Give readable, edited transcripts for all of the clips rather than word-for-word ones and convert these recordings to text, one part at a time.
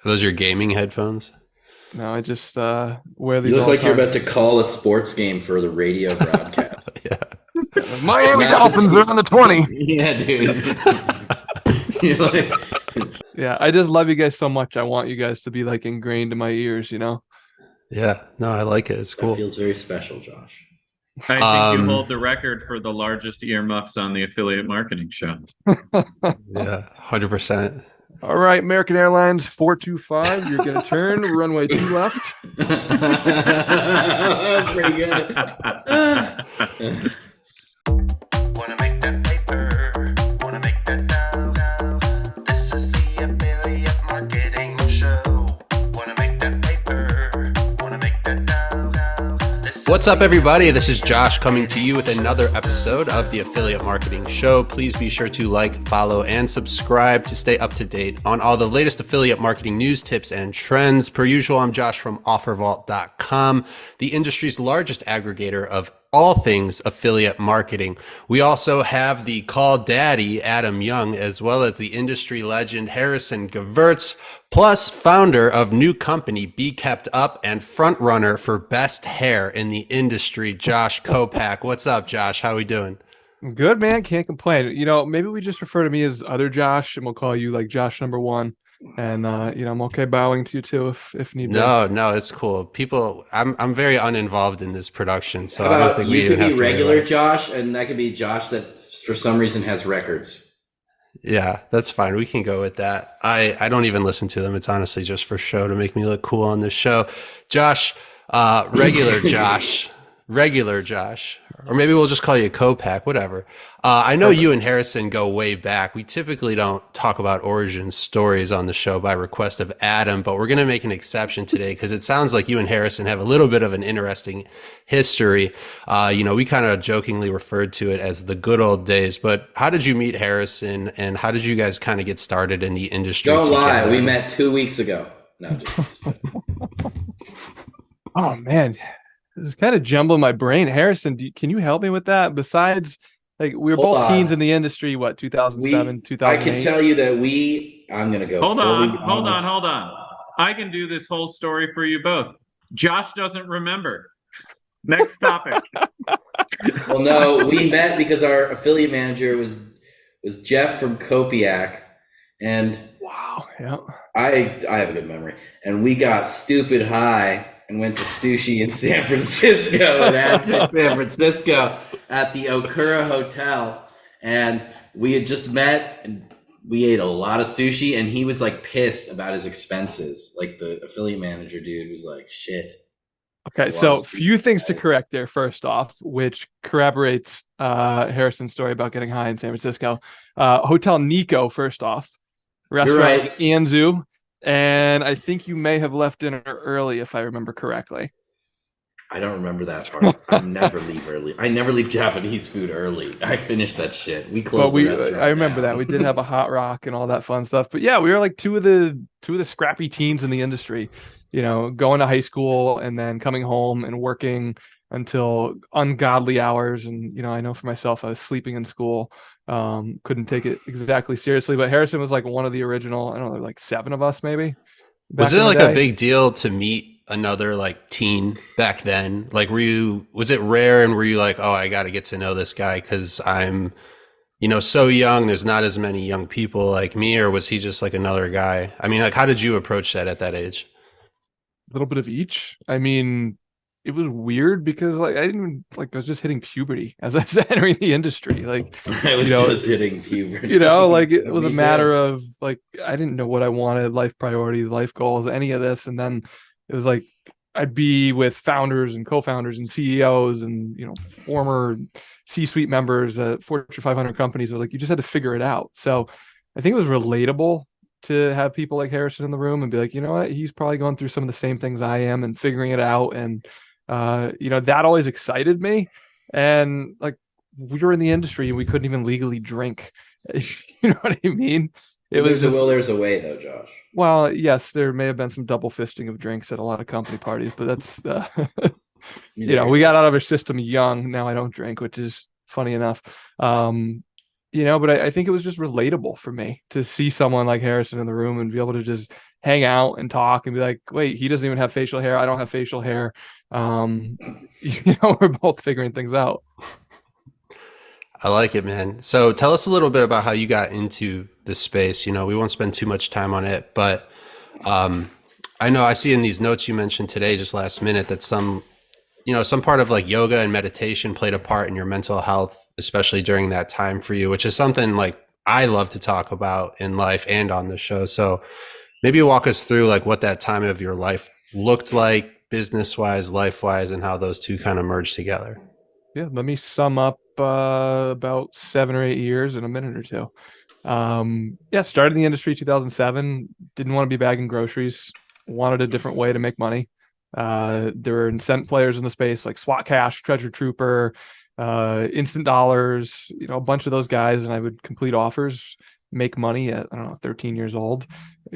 those your gaming headphones? No, I just wear these You look all the like you're time. about to call a sports game for the radio broadcast. Yeah. Miami Not Dolphins the are on the 20. Yeah, dude. You're like, Yeah, I just love you guys so much. I want you guys to be like ingrained in my ears, you know? Yeah. No, I like it. It's that cool. feels very special, Josh. I think you hold the record for the largest earmuffs on the affiliate marketing show. Yeah, 100%. All right, American Airlines 425, you're going to turn, runway 2 left. That was pretty good. Wanna make that paper, wanna make that now. This is the affiliate marketing show. Wanna make that paper, wanna make that now. What's up, everybody? This is Josh coming to you with another episode of the Affiliate Marketing Show. Please be sure to like, follow, and subscribe to stay up to date on all the latest affiliate marketing news, tips, and trends. Per usual, I'm Josh from OfferVault.com, the industry's largest aggregator of all things affiliate marketing. We also have the call daddy, Adam Young, as well as the industry legend, Harrison Gevirtz, plus founder of new company, BeKeptUp, and frontrunner for best hair in the industry, Josh Kopac. What's up, Josh? How we doing? Good, man. Can't complain. You know, maybe we just refer to me as other Josh, and we'll call you like Josh number 1. And you know, I'm okay bowing to you too if need be. No, it's cool. People, I'm very uninvolved in this production, so How I don't about think we you even could have be to regular really- Josh, and that could be Josh that for some reason has records. Yeah, that's fine. We can go with that. I don't even listen to them. It's honestly just for show to make me look cool on this show. Josh, regular Josh, or maybe we'll just call you Kopac, whatever. I know you and Harrison go way back. We typically don't talk about origin stories on the show by request of Adam, but we're going to make an exception today because it sounds like you and Harrison have a little bit of an interesting history. You know, we kind of jokingly referred to it as the good old days, but how did you meet Harrison and how did you guys kind of get started in the industry Don't lie, together? we met 2 weeks ago. No, just Oh, man. It's kind of jumbling my brain. Harrison, can you help me with that? Besides, like, we were Hold both on. teens in the industry, what, 2007, 2008? I can tell you that I'm going to go Hold fully on. honest. I can do this whole story for you both. Josh doesn't remember. Next topic. Well, no, we met because our affiliate manager was Jeff from Kopiak, and Wow. Yeah. I have a good memory. And we got stupid high and went to sushi in San Francisco in Aztec, San Francisco at the Okura Hotel. And we had just met and we ate a lot of sushi, and he was like pissed about his expenses. Like the affiliate manager dude was like, shit. Okay, It's a so lot of few sushi, things to guys. correct there. First off, which corroborates Harrison's story about getting high in San Francisco. Hotel Nico, first off, restaurant right. Anzu, and I think you may have left dinner early, if I remember correctly. I don't remember that part. I never leave early. I never leave Japanese food early. I finish that shit. We close But the restaurant I remember down. that we did have a hot rock and all that fun stuff. But yeah, we were like two of the scrappy teens in the industry. You know, going to high school and then coming home and working until ungodly hours. And, you know, I know for myself, I was sleeping in school, couldn't take it exactly seriously. But Harrison was like one of the original, I don't know, like 7 of us maybe. Was back it in the like day. a big deal to meet another like teen back then? Like, was it rare and were you like, oh, I got to get to know this guy because I'm, you know, so young, there's not as many young people like me, or was he just like another guy? I mean, like, how did you approach that at that age? A little bit of each. I mean, it was weird because like I didn't even like I was just hitting puberty as I was entering the industry. Like, I was you know, just hitting puberty. you know, like it was a Me matter too. of like I didn't know what I wanted, life priorities, life goals, any of this. And then it was like I'd be with founders and co-founders and CEOs and, you know, former C-suite members at Fortune 500 companies. They're like, you just had to figure it out. So I think it was relatable to have people like Harrison in the room and be like, you know what, he's probably going through some of the same things I am and figuring it out. And you know, that always excited me. And like we were in the industry and we couldn't even legally drink. You know what I mean? It was There's a just, will, there's a way, though, Josh. well, yes, there may have been some double fisting of drinks at a lot of company parties, but that's you know, we got out of our system young. Now I don't drink, which is funny enough. But I think it was just relatable for me to see someone like Harrison in the room and be able to just hang out and talk and be like, wait, he doesn't even have facial hair. I don't have facial hair. We're both figuring things out. I like it, man. So tell us a little bit about how you got into this space. We won't spend too much time on it, but I know I see in these notes you mentioned today, just last minute, that some part of like yoga and meditation played a part in your mental health, especially during that time for you, which is something like I love to talk about in life and on the show. So maybe walk us through like what that time of your life looked like, business wise, life wise, and how those two kind of merged together. Yeah, let me sum up about 7 or 8 years in a minute or two. Started in the industry 2007. Didn't want to be bagging groceries. Wanted a different way to make money. There were Incent players in the space like SWAT Cash, Treasure Trooper, Instant Dollars, a bunch of those guys, and I would complete offers, make money at, I don't know, 13 years old,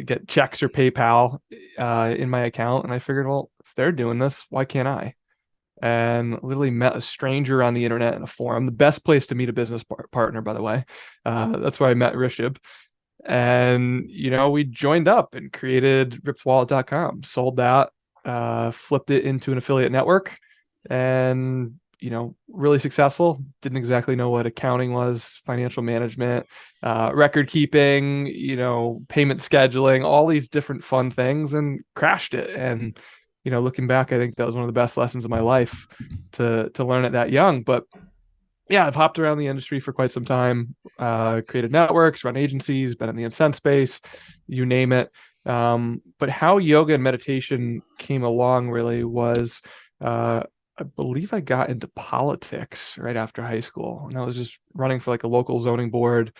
get checks or PayPal in my account. And I figured, well, if they're doing this, why can't I? And literally met a stranger on the internet in a forum. The best place to meet a business partner, by the way. That's where I met Rishib. And, we joined up and created ripswallet.com, sold that, flipped it into an affiliate network, and, really successful. Didn't exactly know what accounting was, financial management, record keeping, payment scheduling, all these different fun things, and crashed it. And, looking back, I think that was one of the best lessons of my life to learn it that young. But yeah, I've hopped around the industry for quite some time, created networks, run agencies, been in the incent space, you name it. But how yoga and meditation came along really was, I believe I got into politics right after high school, and I was just running for like a local zoning board,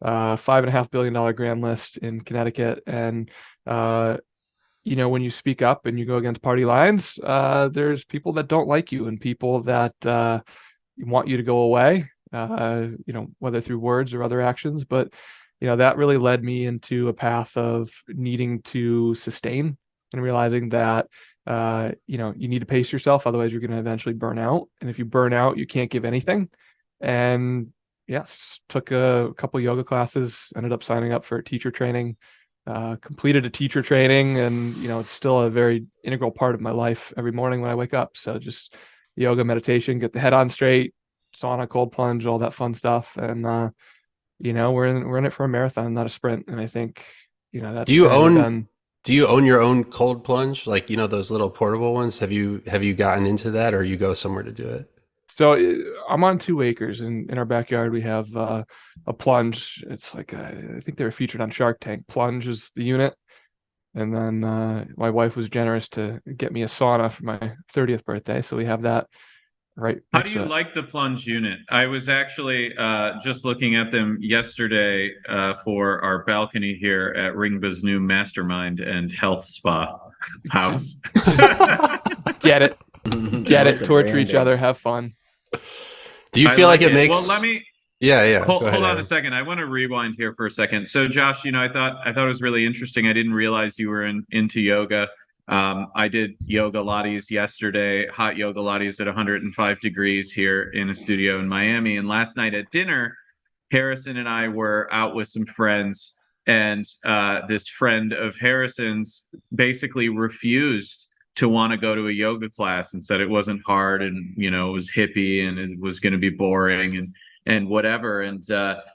$5.5 billion grand list in Connecticut. And, when you speak up and you go against party lines, there's people that don't like you and people that want you to go away, whether through words or other actions. But, that really led me into a path of needing to sustain and realizing that, you need to pace yourself. Otherwise, you're going to eventually burn out. And if you burn out, you can't give anything. And yes, took a couple yoga classes, ended up signing up for teacher training, completed a teacher training, and it's still a very integral part of my life every morning when I wake up. So just yoga, meditation, get the head on straight, sauna, cold plunge, all that fun stuff. And we're in it for a marathon, not a sprint. And I think that's do you own your own cold plunge, like those little portable ones? Have you gotten into that, or you go somewhere to do it? So I'm on 2 acres, and in our backyard we have a plunge. It's like I think they were featured on Shark Tank. Plunge is the unit, and then my wife was generous to get me a sauna for my 30th birthday, so we have that right How next do you to it. like the Plunge unit? I was actually just looking at them yesterday for our balcony here at Ringba's new mastermind and health spa house. Get it, The torture each branding. other, have fun. Do you I feel like it Well, makes? let me Yeah. hold, Go ahead, hold on Aaron. a second. I want to rewind here for a second. So, Josh, I thought it was really interesting. I didn't realize you were into yoga. I did yoga lattes yesterday, hot yoga lattes at 105 degrees here in a studio in Miami. And last night at dinner, Harrison and I were out with some friends, and this friend of Harrison's basically refused to want to go to a yoga class and said it wasn't hard, and it was hippie and it was going to be boring and whatever. And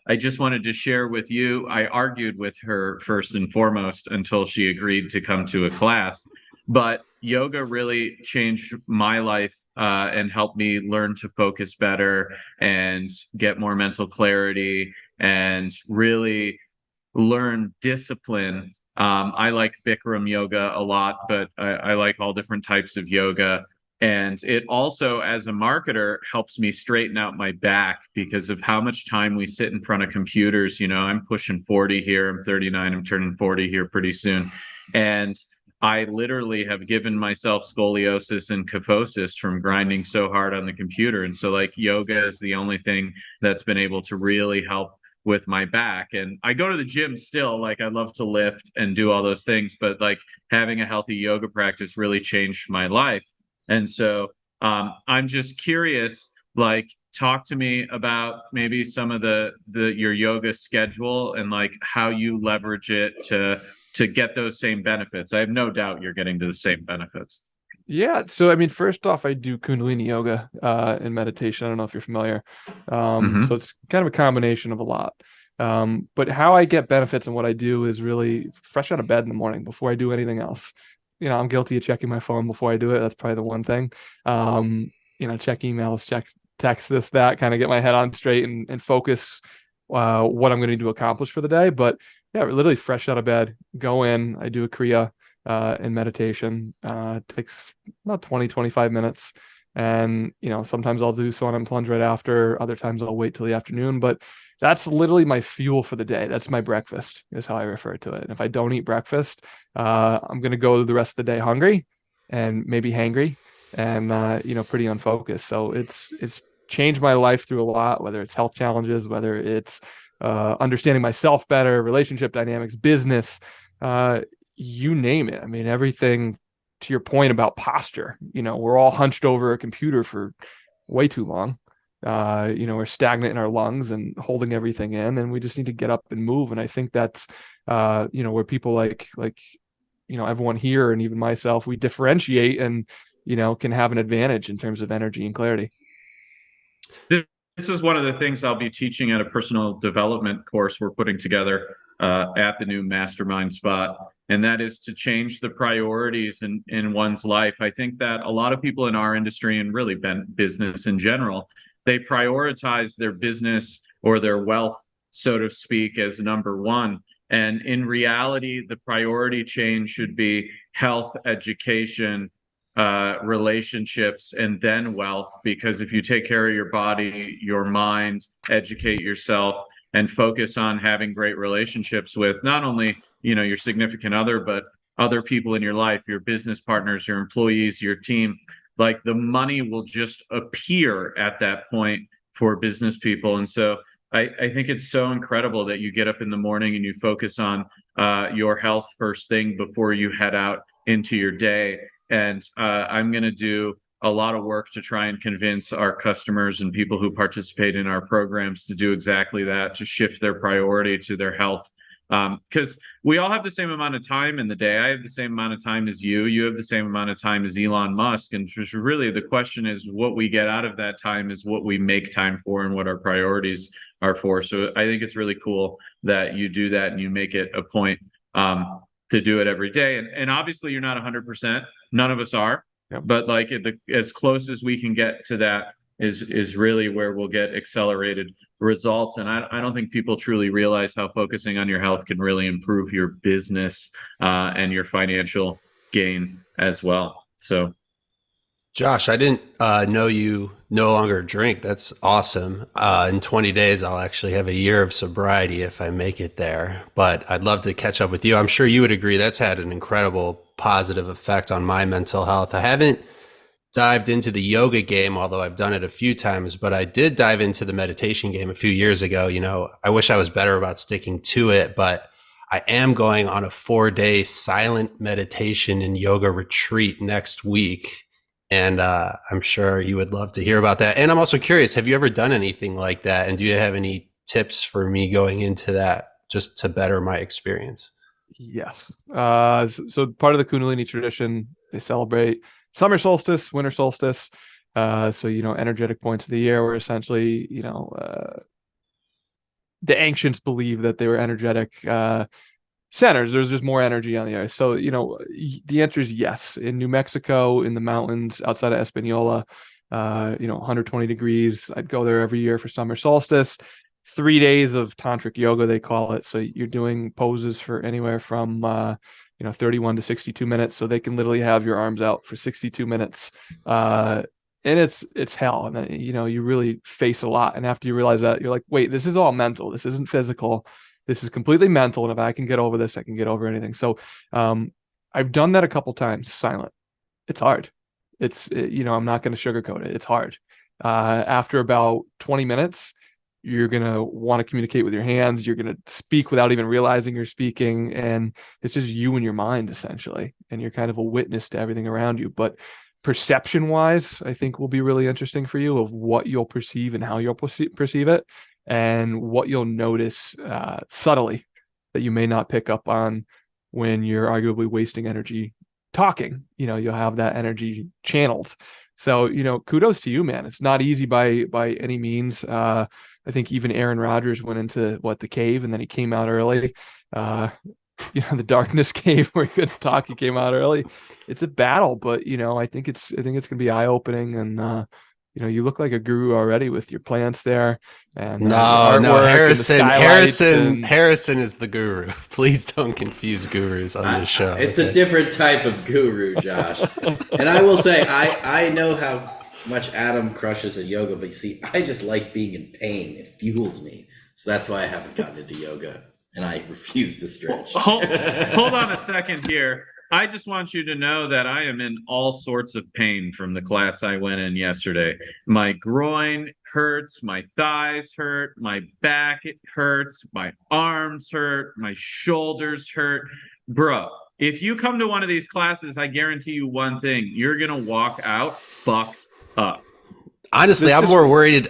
I just wanted to share with you, I argued with her first and foremost until she agreed to come to a class. But yoga really changed my life and helped me learn to focus better and get more mental clarity and really learn discipline. I like Bikram yoga a lot, but I like all different types of yoga. And it also, as a marketer, helps me straighten out my back because of how much time we sit in front of computers. I'm pushing 40 here. I'm 39. I'm turning 40 here pretty soon. And I literally have given myself scoliosis and kyphosis from grinding so hard on the computer. And so, like, yoga is the only thing that's been able to really help with my back. And I go to the gym still, like, I love to lift and do all those things, but like having a healthy yoga practice really changed my life. And so I'm just curious, like, talk to me about maybe some of the your yoga schedule and like how you leverage it to get those same benefits. I have no doubt you're getting to the same benefits. Yeah. So, I mean, first off, I do Kundalini yoga and meditation. I don't know if you're familiar. So it's kind of a combination of a lot. But how I get benefits and what I do is really fresh out of bed in the morning before I do anything else. I'm guilty of checking my phone before I do it. That's probably the one thing. Check emails, check text, this, that, kind of get my head on straight and focus what I'm going to do to accomplish for the day. But yeah, literally fresh out of bed, go in, I do a Kriya in meditation. It takes about 20-25 minutes. And, sometimes I'll do sauna and plunge right after. Other times I'll wait till the afternoon. But that's literally my fuel for the day. That's my breakfast, is how I refer to it. And if I don't eat breakfast, I'm going to go the rest of the day hungry and maybe hangry and, pretty unfocused. So it's changed my life through a lot, whether it's health challenges, whether it's understanding myself better, relationship dynamics, business, you name it. I mean, everything. To your point about posture, we're all hunched over a computer for way too long. We're stagnant in our lungs and holding everything in, and we just need to get up and move. And I think that's, where people like, everyone here and even myself, we differentiate and, can have an advantage in terms of energy and clarity. This is one of the things I'll be teaching at a personal development course we're putting together at the new mastermind spot. And that is to change the priorities in one's life. I think that a lot of people in our industry and really business in general, they prioritize their business or their wealth, so to speak, as number one. And in reality, the priority change should be health, education, relationships, and then wealth. Because if you take care of your body, your mind, educate yourself, and focus on having great relationships with not only your significant other, but other people in your life, your business partners, your employees, your team, like the money will just appear at that point for business people. And so I think it's so incredible that you get up in the morning and you focus on your health first thing before you head out into your day. And I'm going to do a lot of work to try and convince our customers and people who participate in our programs to do exactly that, to shift their priority to their health. Because we all have the same amount of time in the day. I have the same amount of time as you. You have the same amount of time as Elon Musk. And just really the question is what we get out of that time is what we make time for and what our priorities are for. So I think it's really cool that you do that and you make it a point to do it every day. And obviously you're not 100%. None of us are. Yep. But like as close as we can get to that is really where we'll get accelerated results. And I don't think people truly realize how focusing on your health can really improve your business and your financial gain as well. So, Josh, I didn't know you no longer drink. That's awesome. In 20 days, I'll actually have a year of sobriety if I make it there. But I'd love to catch up with you. I'm sure you would agree that's had an incredible positive effect on my mental health. I haven't dived into the yoga game, although I've done it a few times, but I did dive into the meditation game a few years ago. I wish I was better about sticking to it, but I am going on a 4-day silent meditation and yoga retreat next week. And I'm sure you would love to hear about that. And I'm also curious, have you ever done anything like that? And do you have any tips for me going into that just to better my experience? Yes. So part of the Kundalini tradition, they celebrate summer solstice, winter solstice. Energetic points of the year where essentially, the ancients believe that they were energetic centers. There's just more energy on the earth. So, the answer is yes. In New Mexico, in the mountains outside of Espanola, 120 degrees. I'd go there every year for summer solstice. 3 days of tantric yoga, they call it. So you're doing poses for anywhere from 31 to 62 minutes. So they can literally have your arms out for 62 minutes. And it's hell. And you really face a lot. And after you realize that, you're like, wait, this is all mental. This isn't physical. This is completely mental. And if I can get over this, I can get over anything. So I've done that a couple times silent. It's hard. I'm not going to sugarcoat it. It's hard. After about 20 minutes, you're going to want to communicate with your hands. You're going to speak without even realizing you're speaking. And it's just you and your mind, essentially. And you're kind of a witness to everything around you. But perception wise, I think will be really interesting for you, of what you'll perceive and how you'll perceive it, and what you'll notice subtly that you may not pick up on when you're arguably wasting energy talking. You'll have that energy channeled. So, kudos to you, man. It's not easy by any means. I think even Aaron Rodgers went into the cave, and then he came out early. The darkness cave where he couldn't talk. He came out early. It's a battle, but I think it's gonna be eye opening, and you look like a guru already with your plants there. And no, Harrison is the guru. Please don't confuse gurus on this show. It's a different type of guru, Josh. And I will say, I know how much Adam crushes at yoga, but you see, I just like being in pain. It fuels me. So that's why I haven't gotten into yoga, and I refuse to stretch. Hold on a second here. I just want you to know that I am in all sorts of pain from the class I went in yesterday. My groin hurts, my thighs hurt, my back hurts, my arms hurt, my shoulders hurt. Bro, if you come to one of these classes, I guarantee you one thing: you're gonna walk out fucked up. Honestly, I'm more worried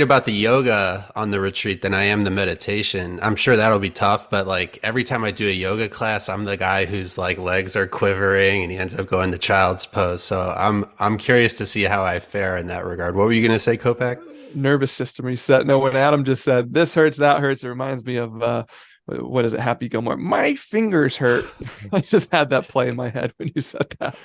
about the yoga on the retreat than I am the meditation. I'm sure that'll be tough, but like every time I do a yoga class, I'm the guy whose like legs are quivering and he ends up going to child's pose. So I'm curious to see how I fare in that regard. What were you going to say, Kopac? Nervous system reset. No, when Adam just said this hurts, that hurts, it reminds me of what is it? Happy Gilmore. My fingers hurt. I just had that play in my head when you said that.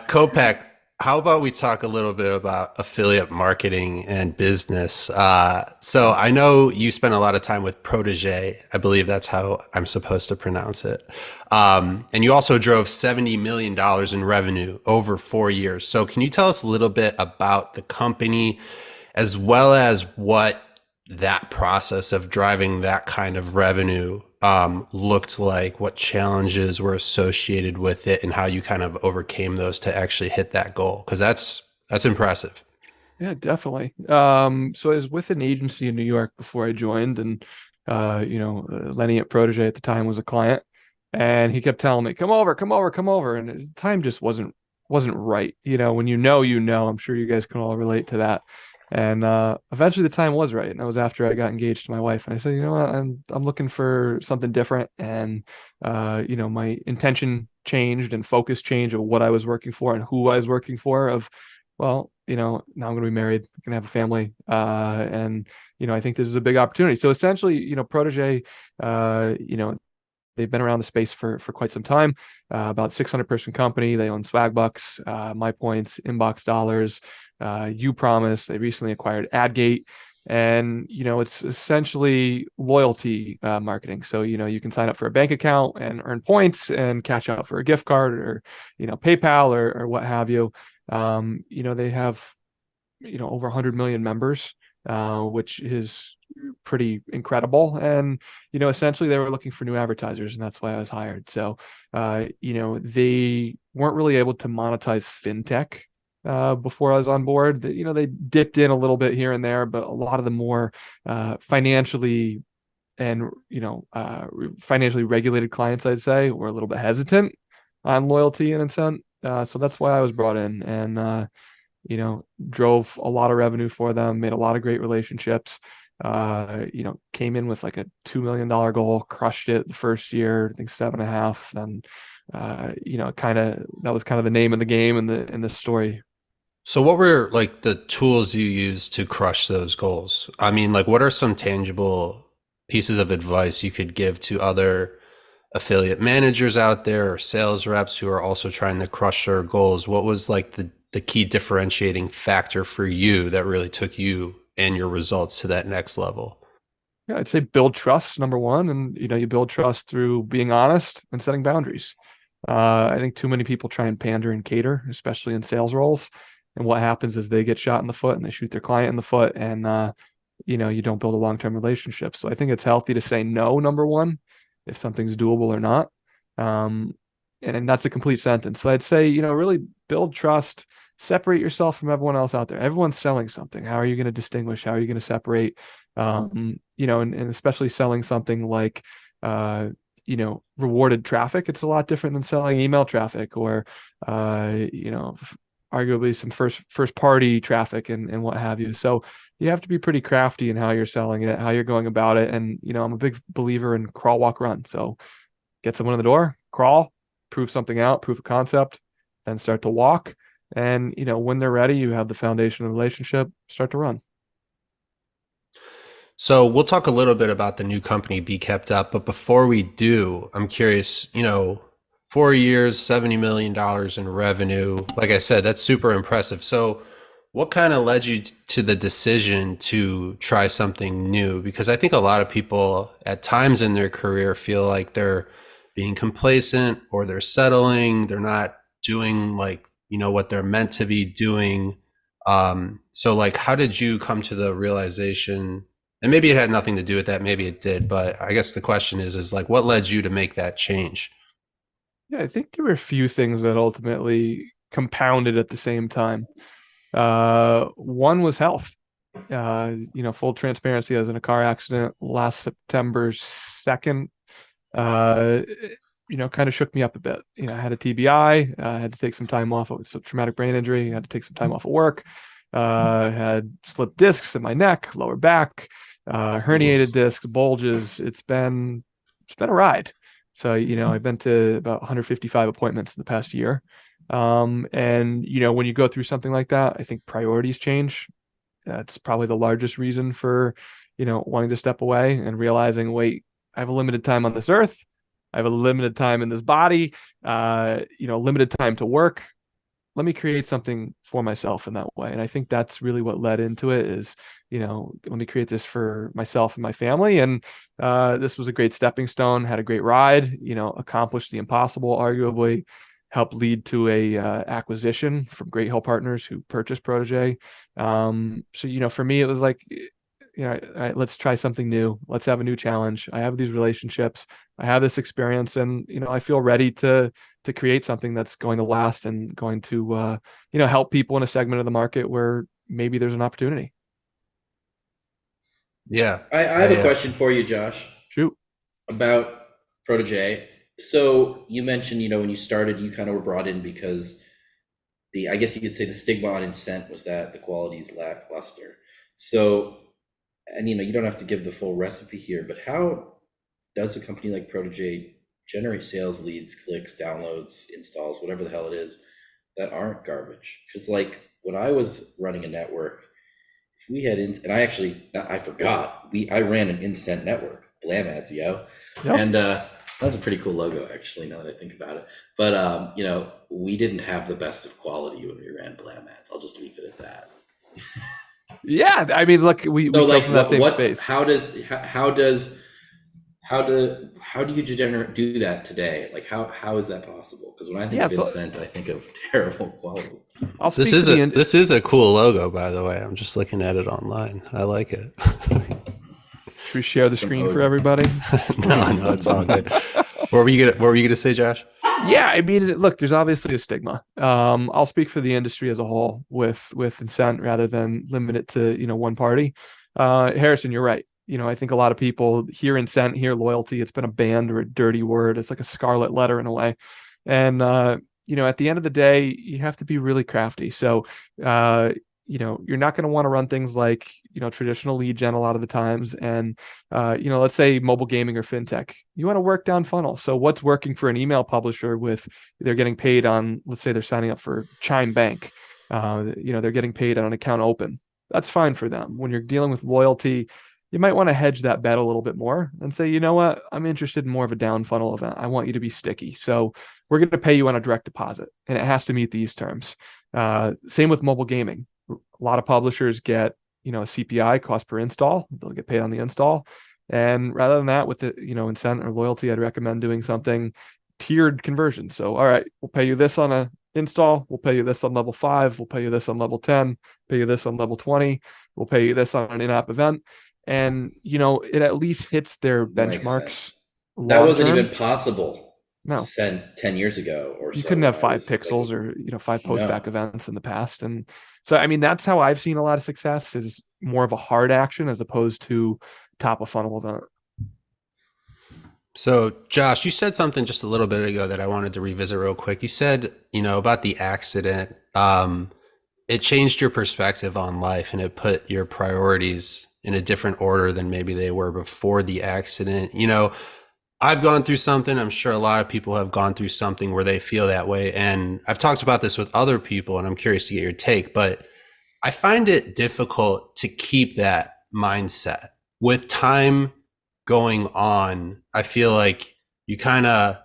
Kopac, how about we talk a little bit about affiliate marketing and business? So I know you spent a lot of time with Prodege. I believe that's how I'm supposed to pronounce it. And you also drove $70 million in revenue over 4 years. So can you tell us a little bit about the company, as well as what that process of driving that kind of revenue looked like, what challenges were associated with it, and how you kind of overcame those to actually hit that goal? Because that's impressive. Yeah, definitely. So I was with an agency in New York before I joined, and Lenny at Protege at the time was a client, and he kept telling me, come over, and the time just wasn't right. When I'm sure you guys can all relate to that. And eventually the time was right, and that was after I got engaged to my wife. And I said, you know what, I'm looking for something different. And my intention changed and focus changed of what I was working for and who I was working for. Of, well, now I'm going to be married, going to have a family, and I think this is a big opportunity. So essentially, Protege, they've been around the space for quite some time. About 600-person company. They own Swagbucks, MyPoints, Inbox Dollars, You Promise. They recently acquired AdGate, and it's essentially loyalty marketing. So you can sign up for a bank account and earn points and cash out for a gift card, or PayPal or what have you. They have over 100 million members, which is pretty incredible. And essentially they were looking for new advertisers, and that's why I was hired. So they weren't really able to monetize fintech before I was on board. They dipped in a little bit here and there, but a lot of the more financially and financially regulated clients, I'd say, were a little bit hesitant on loyalty and incent. So that's why I was brought in, and drove a lot of revenue for them, made a lot of great relationships. Came in with like a $2 million goal, crushed it the first year, I think 7.5. Then that was kind of the name of the game in the story. So what were like the tools you used to crush those goals? I mean, like, what are some tangible pieces of advice you could give to other affiliate managers out there or sales reps who are also trying to crush their goals? What was like the key differentiating factor for you that really took you and your results to that next level? Yeah, I'd say build trust, number one. And, you build trust through being honest and setting boundaries. I think too many people try and pander and cater, especially in sales roles. And what happens is they get shot in the foot and they shoot their client in the foot, and, you don't build a long-term relationship. So I think it's healthy to say no, number one, if something's doable or not. And that's a complete sentence. So I'd say, really build trust, separate yourself from everyone else out there. Everyone's selling something. How are you going to distinguish? How are you going to separate? And especially selling something like, rewarded traffic. It's a lot different than selling email traffic or, arguably some first party traffic and what have you. So you have to be pretty crafty in how you're selling it, how you're going about it. And, I'm a big believer in crawl, walk, run. So get someone in the door, crawl, prove something out, prove a concept, then start to walk. And, when they're ready, you have the foundation of the relationship, start to run. So we'll talk a little bit about the new company, BeKeptUp, but before we do, I'm curious, 4 years, $70 million in revenue. Like I said, that's super impressive. So what kind of led you to the decision to try something new? Because I think a lot of people at times in their career feel like they're being complacent or they're settling. They're not doing what they're meant to be doing. So how did you come to the realization? And maybe it had nothing to do with that. Maybe it did. But I guess the question is what led you to make that change? Yeah, I think there were a few things that ultimately compounded at the same time. One was health. Full transparency, I was in a car accident last September 2nd. Kind of shook me up a bit. I had a TBI, I had to take some time off. It was a traumatic brain injury. I had to take some time off of work. Had slipped discs in my neck, lower back, herniated discs, bulges. It's been a ride. So, I've been to about 155 appointments in the past year. And, when you go through something like that, I think priorities change. That's probably the largest reason for, wanting to step away and realizing, wait, I have a limited time on this earth. I have a limited time in this body, limited time to work. Let me create something for myself in that way. And I think that's really what led into it is, let me create this for myself and my family. And this was a great stepping stone, had a great ride, accomplished the impossible, arguably helped lead to a acquisition from Great Hill Partners who purchased Protege. So, for me, it was like, all right, let's try something new. Let's have a new challenge. I have these relationships. I have this experience and, I feel ready to create something that's going to last and going to, help people in a segment of the market where maybe there's an opportunity. Yeah. I have a question for you, Josh. Shoot. About Protege. So you mentioned, when you started, you kind of were brought in because I guess you could say the stigma on Incent was that the quality is lackluster. So, and you don't have to give the full recipe here, but how does a company like Protege generate sales leads, clicks, downloads, installs, whatever the hell it is, that aren't garbage? Because when I was running a network, if we had and I forgot, I ran an Incent network, Blam Ads, yo. Yep. And that was a pretty cool logo, actually, now that I think about it. But we didn't have the best of quality when we ran Blam Ads. I'll just leave it at that. Yeah, I mean, look, we come from that same space. How do you do that today? How is that possible? Because when I think of Incent, I think of terrible quality. This is a cool logo, by the way. I'm just looking at it online. I like it. Should we share the screen for everybody? No, it's all good. What were you gonna say, Josh? Yeah, I mean, look, there's obviously a stigma. I'll speak for the industry as a whole with Incent rather than limit it to, one party. Harrison, you're right. I think a lot of people hear Incent, hear loyalty. It's been a banned or a dirty word. It's like a scarlet letter in a way. And, at the end of the day, you have to be really crafty. So, you're not going to want to run things like, traditional lead gen a lot of the times. And, let's say mobile gaming or fintech, you want to work down funnel. So what's working for an email publisher with they're getting paid on, let's say they're signing up for Chime Bank, they're getting paid on an account open. That's fine for them. When you're dealing with loyalty, you might want to hedge that bet a little bit more and say, you know what, I'm interested in more of a down funnel event. I want you to be sticky. So we're going to pay you on a direct deposit and it has to meet these terms. Same with mobile gaming. A lot of publishers get, a CPI, cost per install. They'll get paid on the install. And rather than that, with the, Incent or loyalty, I'd recommend doing something tiered conversion. So, all right, we'll pay you this on a install. We'll pay you this on level 5. We'll pay you this on level 10. Pay you this on level 20. We'll pay you this on an in-app event. And, it at least hits their benchmarks. That wasn't even possible. No. 10 years ago or so. You couldn't have 5 pixels or, 5 post-back events in the past. And so, I mean, that's how I've seen a lot of success is more of a hard action as opposed to top of funnel event. So, Josh, you said something just a little bit ago that I wanted to revisit real quick. You said, about the accident. It changed your perspective on life and it put your priorities in a different order than maybe they were before the accident. I've gone through something. I'm sure a lot of people have gone through something where they feel that way. And I've talked about this with other people, and I'm curious to get your take, but I find it difficult to keep that mindset with time going on. I feel like you kind of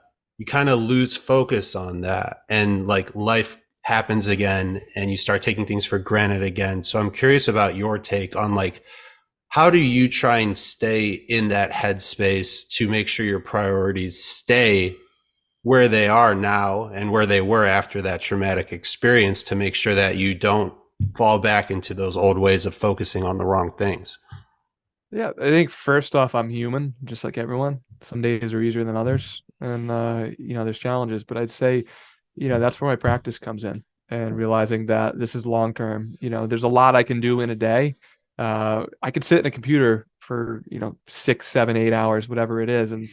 lose focus on that, and like life happens again and you start taking things for granted again. So I'm curious about your take on like, how do you try and stay in that headspace to make sure your priorities stay where they are now and where they were after that traumatic experience, to make sure that you don't fall back into those old ways of focusing on the wrong things? Yeah, I think first off, I'm human, just like everyone. Some days are easier than others, and there's challenges. But I'd say, that's where my practice comes in, and realizing that this is long term. There's a lot I can do in a day. I could sit in a computer for 6, 7, 8 hours, whatever it is, and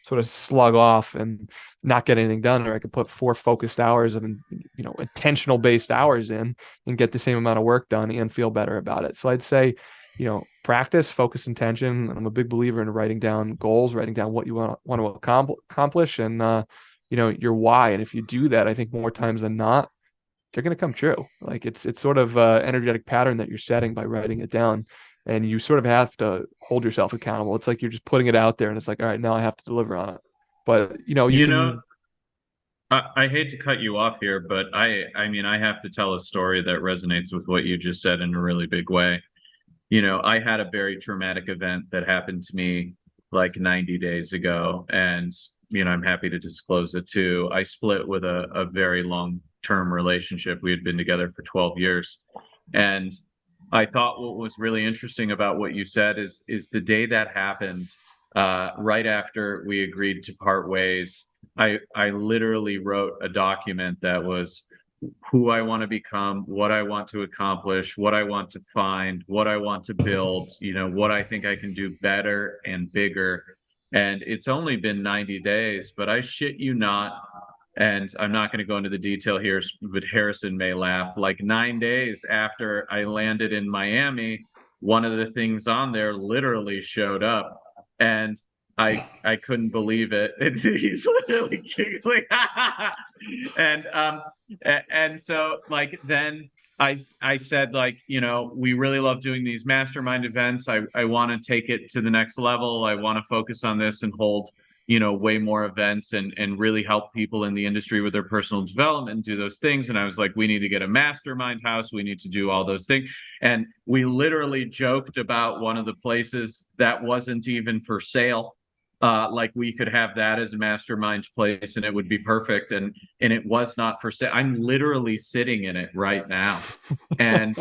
sort of slug off and not get anything done. Or I could put 4 focused hours of intentional based hours in and get the same amount of work done and feel better about it. So I'd say, practice, focus, intention. I'm a big believer in writing down goals, writing down what you want to accomplish, and your why. And if you do that, I think more times than not, they're going to come true. Like it's sort of an energetic pattern that you're setting by writing it down, and you sort of have to hold yourself accountable. It's like you're just putting it out there, and it's like, all right, now I have to deliver on it. But you You know, can. I hate to cut you off here, but I mean, I have to tell a story that resonates with what you just said in a really big way. I had a very traumatic event that happened to me like 90 days ago, and I'm happy to disclose it too. I split with a very long-term relationship. We had been together for 12 years, and I thought what was really interesting about what you said is the day that happened, right after we agreed to part ways, I literally wrote a document that was who I want to become, what I want to accomplish, what I want to find, what I want to build, what I think I can do better and bigger. And it's only been 90 days, but I shit you not. And I'm not going to go into the detail here, but Harrison may laugh. Like 9 days after I landed in Miami, one of the things on there literally showed up. And I couldn't believe it. He's literally giggling. And so like then I said, like, we really love doing these mastermind events. I want to take it to the next level. I want to focus on this and hold way more events and really help people in the industry with their personal development and do those things. And I was like, we need to get a mastermind house. We need to do all those things. And we literally joked about one of the places that wasn't even for sale. Like we could have that as a mastermind place and it would be perfect. And it was not for sale. I'm literally sitting in it right now. And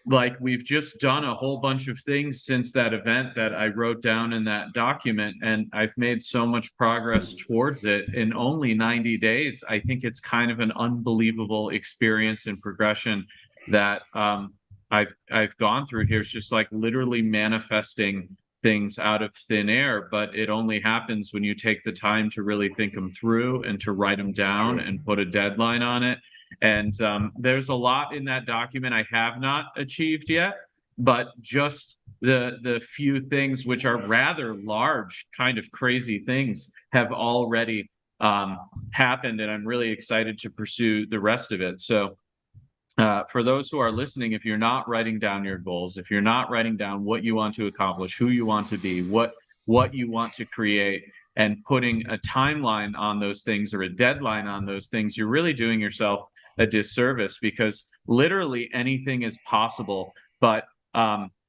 like we've just done a whole bunch of things since that event that I wrote down in that document, and I've made so much progress towards it in only 90 days. I think it's kind of an unbelievable experience and progression that I've gone through here. It's just like literally manifesting things out of thin air, but it only happens when you take the time to really think them through and to write them down and put a deadline on it. And there's a lot in that document I have not achieved yet, but just the few things which are rather large, kind of crazy things have already happened, and I'm really excited to pursue the rest of it. So for those who are listening, if you're not writing down your goals, if you're not writing down what you want to accomplish, who you want to be, what you want to create, and putting a timeline on those things or a deadline on those things, you're really doing yourself a disservice, because literally anything is possible. But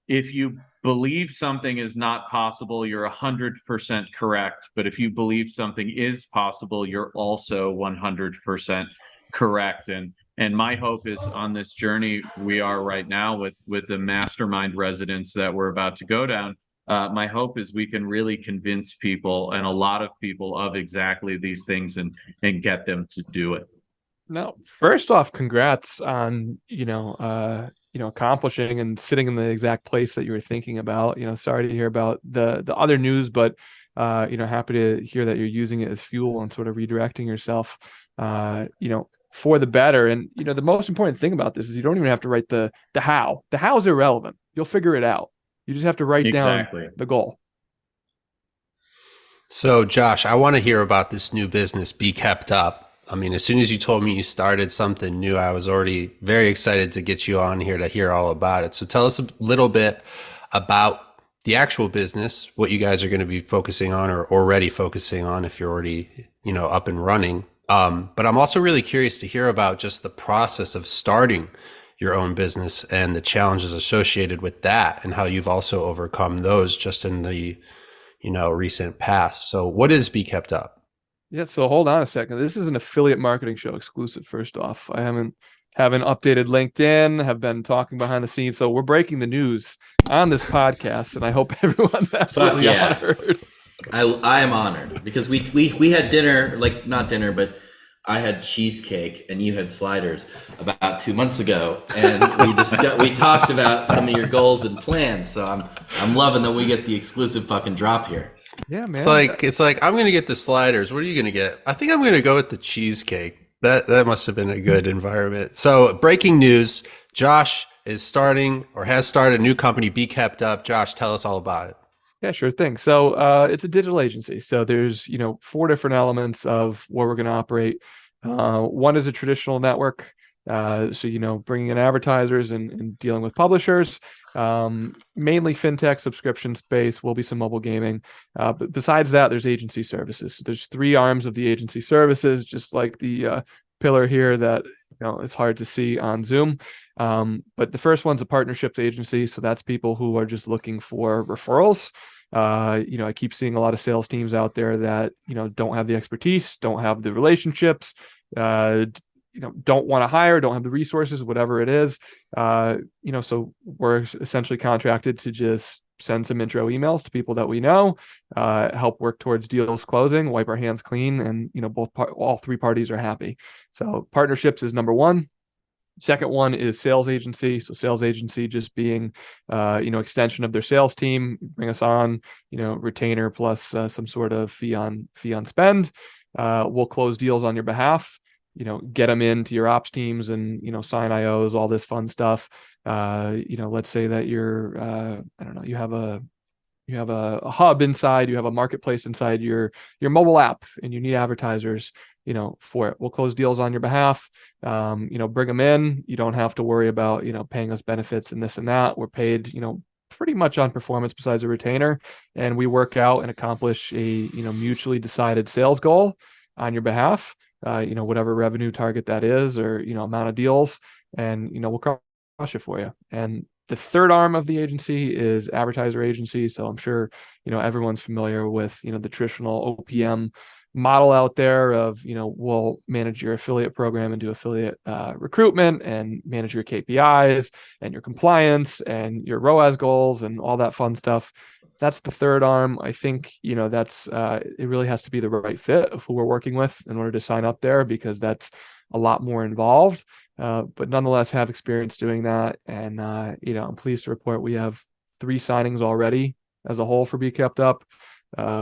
if you believe something is not possible, you're 100% correct. But if you believe something is possible, you're also 100% correct. And my hope is on this journey we are right now with the mastermind residents that we're about to go down. My hope is we can really convince people, and a lot of people, of exactly these things and get them to do it. No, first off, congrats on, accomplishing and sitting in the exact place that you were thinking about. Sorry to hear about the other news, but happy to hear that you're using it as fuel and sort of redirecting yourself, for the better. And, the most important thing about this is you don't even have to write the how. The how is irrelevant. You'll figure it out. You just have to write down the goal. So, Josh, I want to hear about this new business, BeKeptUp. I mean, as soon as you told me you started something new, I was already very excited to get you on here to hear all about it. So tell us a little bit about the actual business, what you guys are going to be focusing on or already focusing on if you're already, up and running. But I'm also really curious to hear about just the process of starting your own business and the challenges associated with that and how you've also overcome those just in the recent past. So what is BeKeptUp? Yeah, so hold on a second. This is an affiliate marketing show exclusive. First off, I haven't updated LinkedIn, have been talking behind the scenes. So we're breaking the news on this podcast, and I hope everyone's absolutely honored. I am honored because we had dinner, like not dinner, but I had cheesecake and you had sliders about 2 months ago, and we talked about some of your goals and plans. So I'm loving that we get the exclusive fucking drop here. Yeah, man. It's like I'm gonna get the sliders. What are you gonna get? I think I'm gonna go with the cheesecake. That must have been a good environment. So breaking news: Josh is starting or has started a new company, BeKeptUp. Josh, tell us all about it. Yeah, sure thing. So it's a digital agency. So there's 4 different elements of where we're going to operate. One is a traditional network. So bringing in advertisers and dealing with publishers. Mainly fintech, subscription space. Will be some mobile gaming. But besides that, there's agency services. So there's 3 arms of the agency services, just like the pillar here that it's hard to see on Zoom. But the first one's a partnerships agency. So that's people who are just looking for referrals. I keep seeing a lot of sales teams out there that, don't have the expertise, don't have the relationships, don't want to hire, don't have the resources, whatever it is. So we're essentially contracted to just send some intro emails to people that we know, help work towards deals closing, wipe our hands clean, and all 3 parties are happy. So partnerships is number 1. Second one is sales agency. So sales agency just being, extension of their sales team, bring us on, retainer plus some sort of fee on spend. We'll close deals on your behalf. Get them into your ops teams and, sign IOs, all this fun stuff. Let's say that you're, you have a hub inside, you have a marketplace inside your mobile app, and you need advertisers, for it. We'll close deals on your behalf. Bring them in. You don't have to worry about, paying us benefits and this and that. We're paid, pretty much on performance besides a retainer, and we work out and accomplish a, mutually decided sales goal on your behalf. Whatever revenue target that is, or, amount of deals, and, we'll crush it for you. And the third arm of the agency is advertiser agency. So I'm sure, everyone's familiar with, the traditional OPM model out there of, we'll manage your affiliate program and do affiliate recruitment and manage your KPIs and your compliance and your ROAS goals and all that fun stuff. That's the third arm. I think, that's it really has to be the right fit of who we're working with in order to sign up there, because that's a lot more involved. But nonetheless, have experience doing that. And, I'm pleased to report we have 3 signings already as a whole for BeKeptUp,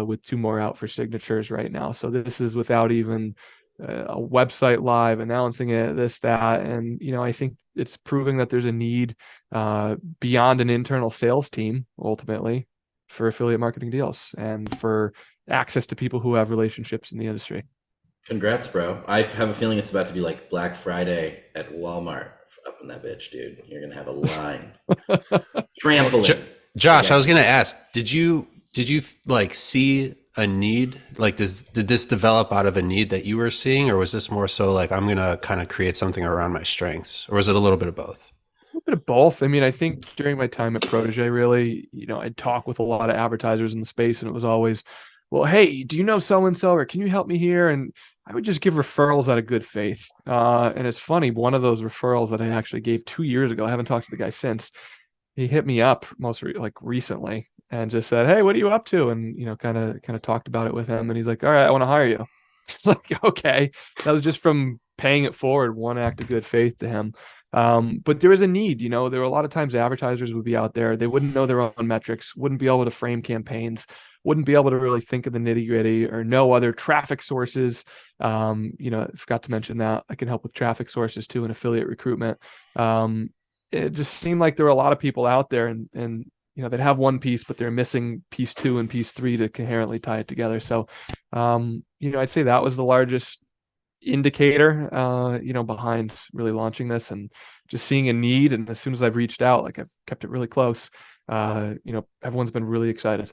with 2 more out for signatures right now. So this is without even a website live announcing it, this, that. And, I think it's proving that there's a need beyond an internal sales team, ultimately, for affiliate marketing deals and for access to people who have relationships in the industry. Congrats, bro. I have a feeling it's about to be like Black Friday at Walmart up in that bitch, dude. You're going to have a line. Trampling. Josh, I was going to ask, did you like see a need? Like, did this develop out of a need that you were seeing, or was this more so like, I'm going to kind of create something around my strengths, or was it a little bit of both? A little bit of both. I mean, I think during my time at Protege, really, I'd talk with a lot of advertisers in the space, and it was always, well, hey, do you know so-and-so, or can you help me here? And I would just give referrals out of good faith. And it's funny, one of those referrals that I actually gave 2 years ago, I haven't talked to the guy since. He hit me up recently and just said, hey, what are you up to? And, kind of talked about it with him. And he's like, all right, I want to hire you. It's like, okay. That was just from paying it forward, one act of good faith to him. But there is a need, there were a lot of times advertisers would be out there. They wouldn't know their own metrics, wouldn't be able to frame campaigns, wouldn't be able to really think of the nitty gritty or know other traffic sources. I forgot to mention that I can help with traffic sources too in affiliate recruitment. It just seemed like there were a lot of people out there and they'd have one piece, but they're missing piece 2 and piece 3 to coherently tie it together. So, I'd say that was the largest indicator, behind really launching this and just seeing a need. And as soon as I've reached out, like I've kept it really close, everyone's been really excited.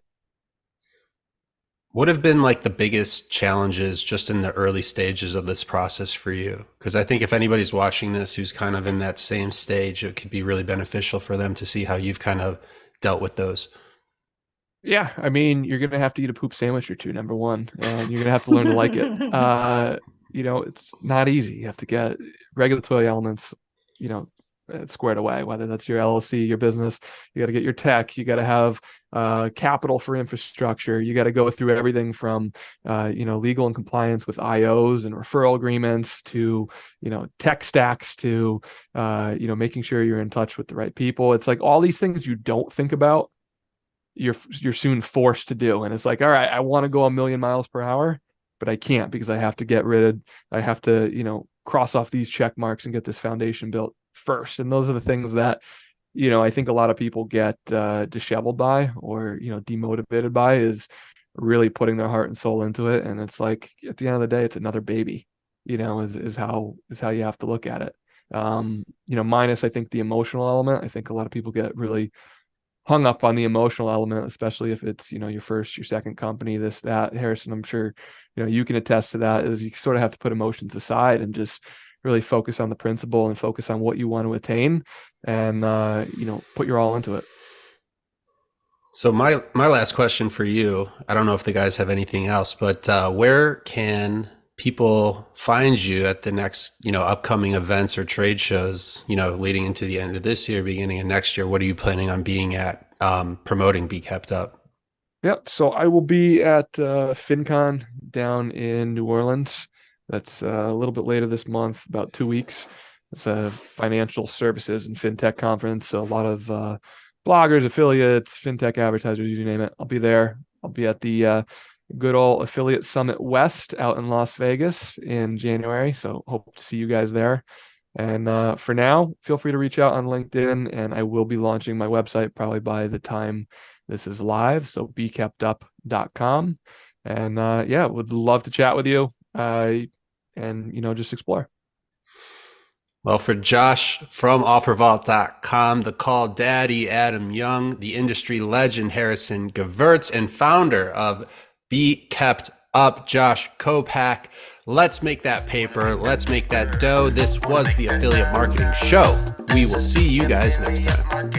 What have been like the biggest challenges just in the early stages of this process for you? Because I think if anybody's watching this who's kind of in that same stage, it could be really beneficial for them to see how you've kind of dealt with those. Yeah, I mean, you're gonna have to eat a poop sandwich or two, number one, and you're gonna have to learn to like it. It's not easy. You have to get regulatory elements, squared away, whether that's your LLC, your business. You got to get your tech. You got to have capital for infrastructure. You got to go through everything from legal and compliance with IOs and referral agreements to tech stacks to making sure you're in touch with the right people. It's like all these things you don't think about, you're soon forced to do. And it's like, all right, I want to go 1,000,000 miles per hour, but I can't because I have to cross off these check marks and get this foundation built first. And those are the things that, I think a lot of people get disheveled by or, demotivated by, is really putting their heart and soul into it. And it's like, at the end of the day, it's another baby, is how you have to look at it. Minus, I think, the emotional element. I think a lot of people get really hung up on the emotional element, especially if it's, your first, your second company, this, that. Harrison, I'm sure, you can attest to that, is you sort of have to put emotions aside and just really focus on the principle and focus on what you want to attain and, put your all into it. So my last question for you, I don't know if the guys have anything else, but where can people find you at the next, upcoming events or trade shows, leading into the end of this year, beginning of next year? What are you planning on being at, promoting BeKeptUp? Yep. So I will be at FinCon down in New Orleans. That's a little bit later this month, about 2 weeks. It's a financial services and fintech conference. So a lot of bloggers, affiliates, fintech advertisers, you name it. I'll be there. I'll be at the good old Affiliate Summit West out in Las Vegas in January. So hope to see you guys there. And for now, feel free to reach out on LinkedIn, and I will be launching my website probably by the time this is live. So BeKeptUp.com. And would love to chat with you and just explore. Well, for Josh from OfferVault.com, the call daddy Adam Young, the industry legend Harrison Gevirtz, and founder of BeKeptUp, Josh Kopac, let's make that paper. Let's make that dough. This was the Affiliate Marketing Show. We will see you guys next time.